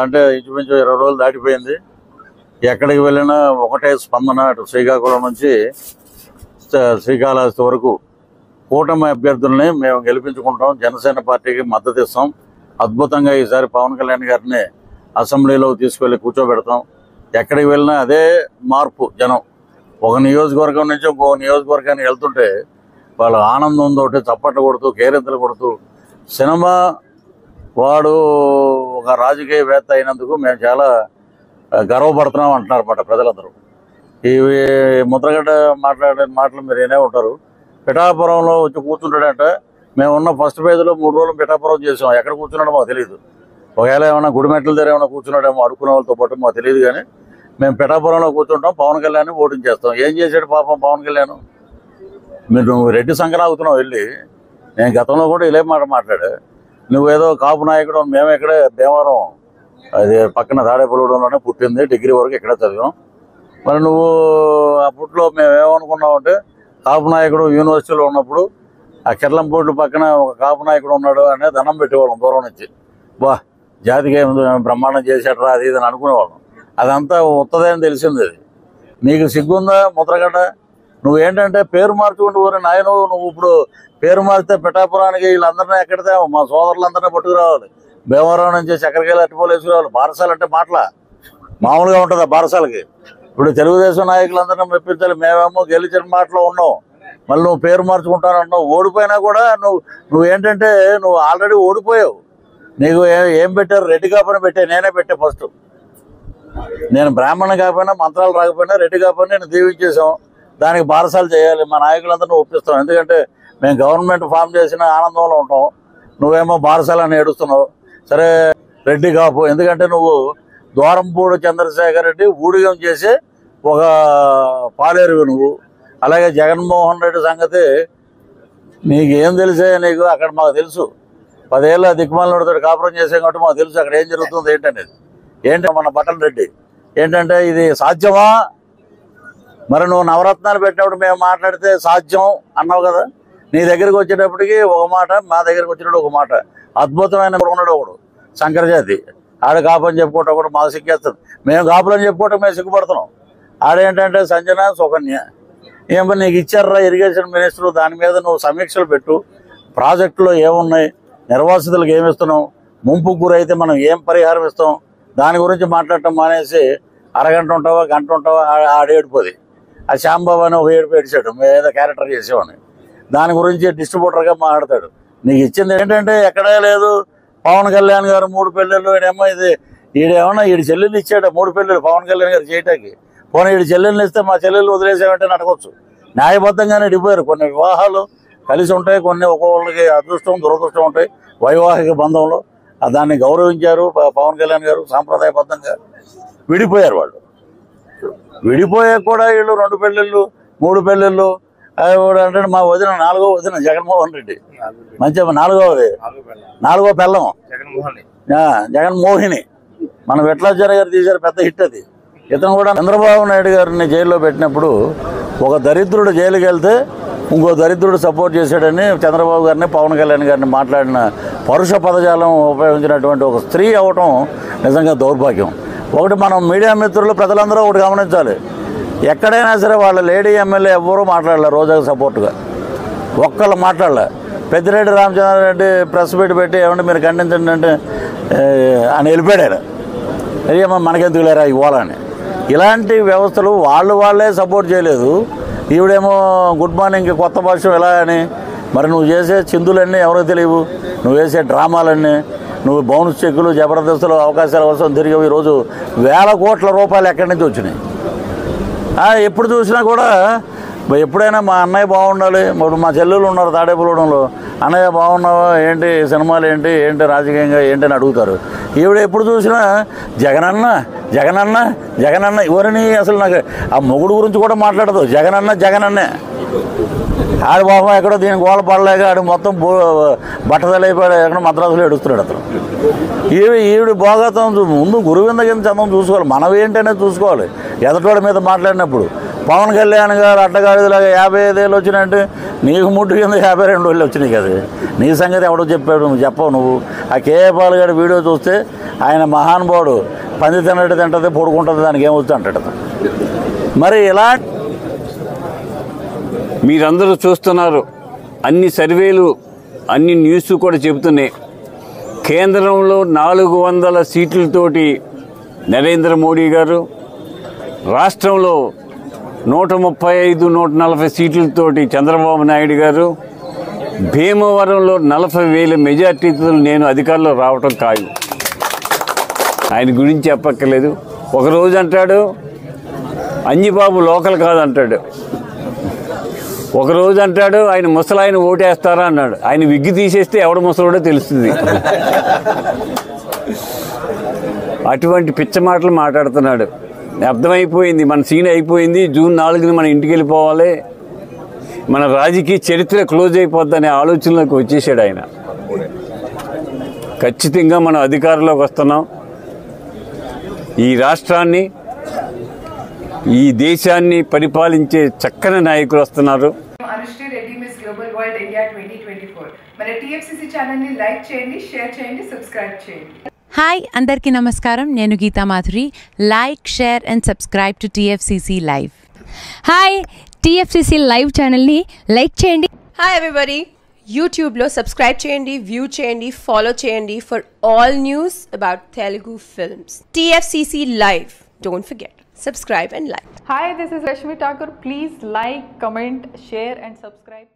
అంటే ఇంచుమించు 20 రోజులు దాటిపోయింది. ఎక్కడికి వెళ్ళినా ఒకటే స్పందన. అటు శ్రీకాకుళం నుంచి శ్రీకాళహస్తి వరకు కూటమి అభ్యర్థుల్ని మేము గెలిపించుకుంటాం, జనసేన పార్టీకి మద్దతు ఇస్తాం. అద్భుతంగా ఈసారి పవన్ కళ్యాణ్ గారిని అసెంబ్లీలో తీసుకెళ్లి కూర్చోబెడతాం. ఎక్కడికి వెళ్ళినా అదే మార్పు. జనం ఒక నియోజకవర్గం నుంచి ఇంకో నియోజకవర్గానికి వెళ్తుంటే వాళ్ళ ఆనందంతో చప్పట్లు కొడుతూ కేరింతలు కొడుతూ, సినిమా వాడు ఒక రాజకీయవేత్త అయినందుకు మేము చాలా గర్వపడుతున్నాం అంటున్నారు అన్నమాట ప్రజలందరూ. ఇవి ముద్రగడ్డ మాట్లాడే మాటలు మీరు వినే ఉంటారు. పిఠాపురంలో వచ్చి కూర్చుంటాడంటే మేము ఉన్న ఫస్ట్ పేజీలో 3 రోజులు పిఠాపురం చేసాం. ఎక్కడ కూర్చున్నాడో మాకు తెలియదు. ఒకవేళ ఏమైనా గుడిమెట్ల దగ్గర ఏమైనా కూర్చున్నాడేమో అడుక్కునే వాళ్ళతో పాటు మాకు తెలియదు. కానీ మేము పిఠాపురంలో కూర్చుంటాం, పవన్ కళ్యాణ్ ఓటింగ్ చేస్తాం. ఏం చేశాడు పాపం పవన్ కళ్యాణ్? మీరు రెడ్డి సంఘరాగుతున్నావు వెళ్ళి. నేను గతంలో కూడా ఇలే మాట మాట్లాడా. నువ్వేదో కాపు నాయకుడు, మేము ఇక్కడే భీమవరం అది పక్కన తాడేపల్లిగూడెంలోనే పుట్టింది, డిగ్రీ వరకు ఇక్కడే చదివాం. మరి నువ్వు అప్పట్లో మేము ఏమనుకున్నామంటే కాపు నాయకుడు యూనివర్సిటీలో ఉన్నప్పుడు ఆ కిర్లంపూడి పక్కన ఒక కాపు నాయకుడు ఉన్నాడు అనే దండం పెట్టేవాళ్ళం దూరం నుంచి. బా జాతికి బ్రహ్మాండం చేసేట్రా అది ఇది అని అనుకునేవాళ్ళం. అదంతా ఉత్తదే అని తెలిసింది. అది నీకు సిగ్గుందా ముద్రగడ్డ? నువ్వేంటంటే పేరు మార్చుకుంటూ ఊరే నాయన. నువ్వు ఇప్పుడు పేరు మారితే పిఠాపురానికి వీళ్ళందరినీ ఎక్కడితే మా సోదరులందరినీ పట్టుకురావాలి. భీమవరం నుంచి చక్కెరకాయలు అట్టుపోలు వేసుకురావాలి. బారసాలు అంటే మాటల మామూలుగా ఉంటుంది ఆ బారసాలకి. ఇప్పుడు తెలుగుదేశం నాయకులందరినీ మెప్పించాలి. మేమేమో గెలిచిన మాటలో ఉన్నాం, మళ్ళీ నువ్వు పేరు మార్చుకుంటానంటున్నావు. ఓడిపోయినా కూడా నువ్వేంటంటే నువ్వు ఆల్రెడీ ఓడిపోయావు. నీకు ఏం పెట్టారు? రెడ్డి కాపని పెట్టే. నేనే పెట్టే ఫస్ట్. నేను బ్రాహ్మణ కాకపోయినా మంత్రాలు రాకపోయినా రెడ్డి కాకపోయినా నేను దీవించేసాం. దానికి బారసాలు చేయాలి. మా నాయకులందరినీ ఒప్పిస్తాం. ఎందుకంటే మేము గవర్నమెంట్ ఫామ్ చేసిన ఆనందంలో ఉంటాం. నువ్వేమో బారసాలని ఏడుస్తున్నావు. సరే రెడ్డి కాపు. ఎందుకంటే నువ్వు ద్వారంపూడి చంద్రశేఖర్ రెడ్డి ఊడిగం చేసి ఒక పాలేరువి నువ్వు. అలాగే జగన్మోహన్ రెడ్డి సంగతి నీకేం తెలిసే? నీకు అక్కడ మాకు తెలుసు. 10 ఏళ్ళ దిక్కుమాలతో కాపురం చేసాం కాబట్టి మాకు తెలుసు అక్కడ ఏం జరుగుతుంది ఏంటనేది. ఏంటి మన బట్టన్ రెడ్డి ఏంటంటే ఇది సాధ్యమా? మరి నువ్వు నవరత్నాలు పెట్టినప్పుడు మేము మాట్లాడితే సాధ్యం అన్నావు కదా. నీ దగ్గరికి వచ్చేటప్పటికి ఒక మాట, మా దగ్గరికి వచ్చినప్పుడు ఒక మాట. అద్భుతమైన ఉన్నాడు ఒకడు శంకరజాతి. ఆడ కాపుని చెప్పుకోవటం కూడా మాకు సిగ్గేస్తుంది. మేము కాపులని చెప్పుకోవటం మేము సిగ్గుపడుతున్నాం. ఆడేంటంటే సంజన సుకన్య ఏమో నీకు ఇచ్చారా ఇరిగేషన్ మినిస్టర్, దాని మీద నువ్వు సమీక్షలు పెట్టు. ప్రాజెక్టులో ఏమున్నాయి, నిర్వాసితులకు ఏమి ఇస్తున్నాం, ముంపు గురైతే మనం ఏం పరిహారం ఇస్తాం, దాని గురించి మాట్లాడటం మానేసి అరగంట ఉంటావా గంట ఉంటావా ఆడేడిపోది. ఆ శ్యాంబాబు అని ఒక ఏడుపు ఏడిచాడు, ఏదో క్యారెక్టర్ చేసేవాడిని. దాని గురించి డిస్ట్రిబ్యూటర్గా మాట్లాడతాడు. నీకు ఇచ్చింది ఏంటంటే ఎక్కడే లేదు. పవన్ కళ్యాణ్ గారు 3 పెళ్ళిళ్ళు. ఈడేమో ఈడేమన్నా ఈడి చెల్లెళ్ళు ఇచ్చాడు 3 పెళ్ళిళ్ళు పవన్ కళ్యాణ్ గారు చేయటానికి. పోనీ ఈడి చెల్లెళ్ళు ఇస్తే మా చెల్లెళ్ళు వదిలేసామంటే నడకొచ్చు. న్యాయబద్ధంగానే డిపోయారు. కొన్ని వివాహాలు కలిసి ఉంటాయి, కొన్ని ఒక్కొక్కరికి అదృష్టం దురదృష్టం ఉంటాయి వైవాహిక బంధంలో. దాన్ని గౌరవించారు పవన్ కళ్యాణ్ గారు. సాంప్రదాయబద్ధంగా విడిపోయారు వాళ్ళు. విడిపోయాక కూడా వీళ్ళు 2 పెళ్ళిళ్ళు 3 పెళ్ళిళ్ళు అంటే మా వదిన 4వ వదిన జగన్మోహన్ రెడ్డి. మంచిగా 4వ పెళ్ళం జగన్మోహిని. మన విఠలాచార్య గారు తీశారు, పెద్ద హిట్ అది. ఇతను కూడా చంద్రబాబు నాయుడు గారిని జైల్లో పెట్టినప్పుడు ఒక దరిద్రుడు జైలుకి వెళ్తే ఇంకో దరిద్రుడు సపోర్ట్ చేశాడని చంద్రబాబు గారిని పవన్ కళ్యాణ్ గారిని మాట్లాడిన పరుష పదజాలం ఉపయోగించినటువంటి ఒక స్త్రీ అవటం నిజంగా దౌర్భాగ్యం. ఒకటి మనం మీడియా మిత్రులు ప్రజలందరూ ఒకటి గమనించాలి. ఎక్కడైనా సరే వాళ్ళ లేడీ ఎమ్మెల్యే ఎవ్వరూ మాట్లాడలే రోజాకు సపోర్టుగా. ఒక్కళ్ళు మాట్లాడలే. పెద్దిరెడ్డి రామచంద్రారెడ్డి ప్రెస్ పెట్టి ఏమంటే మీరు ఖండించండి అంటే అని వెళ్ళిపోయాడు. అయ్యమ్మా మనకెందుకు లేరా ఇవ్వాలని. ఇలాంటి వ్యవస్థలు వాళ్ళే సపోర్ట్ చేయలేదు. ఈవిడేమో గుడ్ మార్నింగ్ కొత్త భాష ఎలా అని. మరి నువ్వు చేసే చిందులన్నీ ఎవరికి తెలియవు, నువ్వు వేసే డ్రామాలన్నీ, నువ్వు బౌన్స్ చెక్కులు జబర్దస్తులు అవకాశాల కోసం తిరిగి ఈరోజు వేల కోట్ల రూపాయలు ఎక్కడి నుంచి వచ్చినాయి. ఎప్పుడు చూసినా కూడా ఎప్పుడైనా మా అన్నయ్య బాగుండాలి. ఇప్పుడు మా చెల్లెలు ఉన్నారు తాడేపల్లిగూడెంలో, అన్నయ్య బాగున్నావా ఏంటి, సినిమాలు ఏంటి రాజకీయంగా ఏంటి అని అడుగుతారు. ఈవిడ ఎప్పుడు చూసినా జగనన్న జగనన్న జగనన్న. ఎవరిని అసలు నాకు ఆ మొగుడు గురించి కూడా మాట్లాడదు. జగనన్నే. ఆడు బాబా ఎక్కడో దీనికి గోల పడలేక ఆడు మొత్తం బట్టదలైపోయాడు. ఎక్కడ మద్రాసులో ఏడుస్తున్నాడు అతను. ఈవిడ భోగతం ముందు గురువింద కింద చందం చూసుకోవాలి. మనం ఏంటనేది చూసుకోవాలి. ఎదటోడి మీద మాట్లాడినప్పుడు పవన్ కళ్యాణ్ గారు అడ్డగాడిలాగా 55 ఏళ్ళు వచ్చినాయంటే నీకు ముట్టు కింద 52 ఏళ్ళు వచ్చినాయి కదా. నీ సంగతి ఎవడో చెప్పాడు, నువ్వు చెప్పవు. నువ్వు ఆ కేఏ పాల్ గారి వీడియో చూస్తే ఆయన మహానుభావుడు పంది తిన్నట్టు తింటుంది, పడుకుంటుంది, దానికి ఏమవుతుంది అంటాడు. మరి ఇలా మీరందరూ చూస్తున్నారు, అన్ని సర్వేలు అన్ని న్యూస్ కూడా చెబుతున్నాయి. కేంద్రంలో 400 సీట్లతోటి నరేంద్ర మోడీ గారు, రాష్ట్రంలో 135, 140 సీట్లతోటి చంద్రబాబు నాయుడు గారు, భీమవరంలో 40,000 మెజార్టీతో నేను అధికారంలో రావటం ఖాయం. ఆయన గురించి చెప్పక్కర్లేదు. ఒకరోజు అంటాడు అంజిబాబు లోకల్ కాదంటాడు, ఒకరోజు అంటాడు ఆయన ముసలాయన ఓటేస్తారా అన్నాడు. ఆయన విగ్గి తీసేస్తే ఎవడ ముసలోడో తెలుస్తుంది. అటువంటి పిచ్చ మాటలు మాట్లాడుతున్నాడు. అర్థమైపోయింది, మన సీన్ అయిపోయింది. జూన్ 4న మన ఇంటికి వెళ్ళిపోవాలి, మన రాజకీయ చరిత్ర క్లోజ్ అయిపోద్దనే ఆలోచనలోకి వచ్చేసాడు ఆయన. ఖచ్చితంగా మనం అధికారంలోకి వస్తున్నాం. ఈ రాష్ట్రాన్ని, ఈ దేశాన్ని పరిపాలించే చక్కని నాయకులు వస్తున్నారు. Anushree Reddy miss global world India 2024 మన టీఎఫ్సీసీ ఛానల్ ని లైక్ చేయండి, షేర్ చేయండి, సబ్స్క్రైబ్ చేయండి. హాయ్ అందరికీ నమస్కారం, నేను Geetha Madhuri. Like, share and subscribe to TFCC live. Hi, TFCC live ఛానల్ని లైక్ చేయండి. హాయ్ ఎవ్రీబడి, యూట్యూబ్లో సబ్స్క్రైబ్ చేయండి, వ్యూ చేయండి, ఫాలో చేయండి for all news about Telugu films. TFCC live, don't forget, subscribe and like. Hi, this is Rashmi Thakur. Please like, comment, share and subscribe.